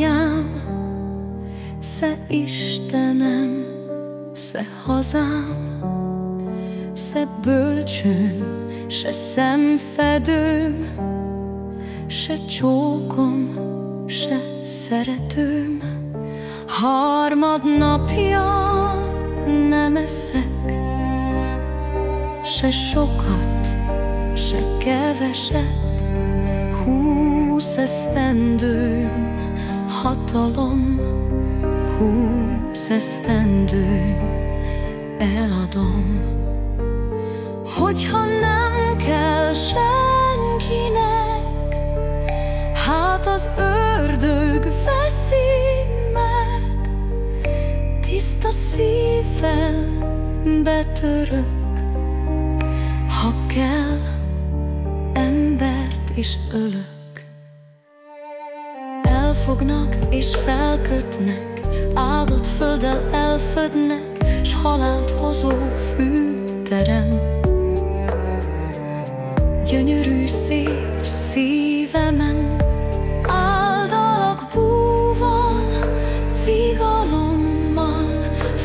anyám, se Istenem, se hazám, se bölcsőm, se szemfedőm, se csókom, se szeretőm. Harmadnapja nem eszek, se sokat, se keveset. 20 esztendőm hatalom, 20 esztendőm eladom. Hogyha nem kell senkinek, hát az ördög veszi meg. Tiszta szívvel betörök, ha kell, embert is ölök. Elfognak és felkötnek, áldott földdel elfödnek, s halált hozó fűterem. Gyönyörű szép szívemen áldalak búval, vigalommal,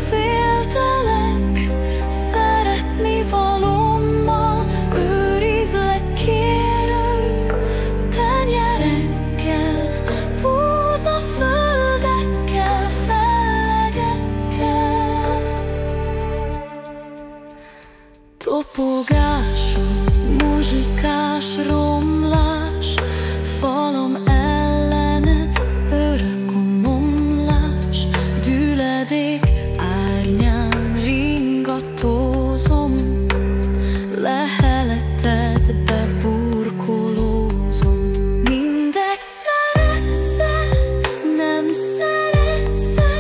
féltelek szeretni valommal. Őrizlek kérő tenyerekkel, búzaföldekkel, fellegekkel. Topogásod, muzsikás romlás, falom ellened örök omlás. Gyüledék árnyán ringatózom, leheletedbe burkolózom. Mindegy szeretsz-e, nem szeretsz-e,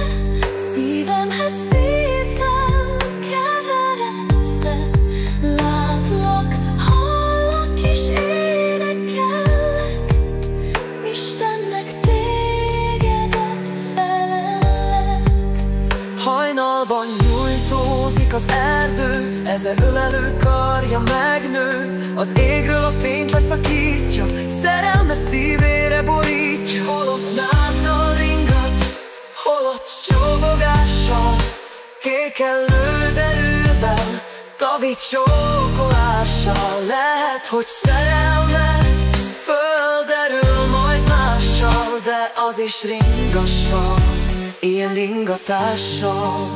szívemhez szívvel keveredsz-e. Látlak, hallak és énekellek, Istennek tégedet felellek. Hajnalban nyújtózik az erdő, ezer ölelő karja megnő. Az égről a fényt leszakítja, szerelme szívére borítja. Holott náddal ringat, holott csóvogással, kékellő derűvel, tavi csókolással. Lehet, hogy szerelme földerül majd mással, de az is ringassal, ilyen ringatással.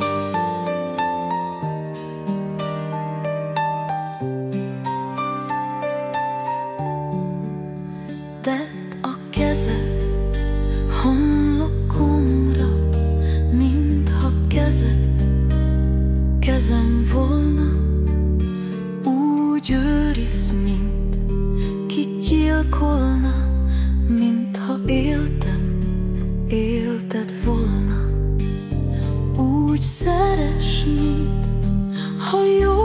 Tedd a kezed homlokomra, mintha kezem volna. Úgy őriz, mint ki gyilkolna, mintha élted volna. Úgy szeress, mint ha jó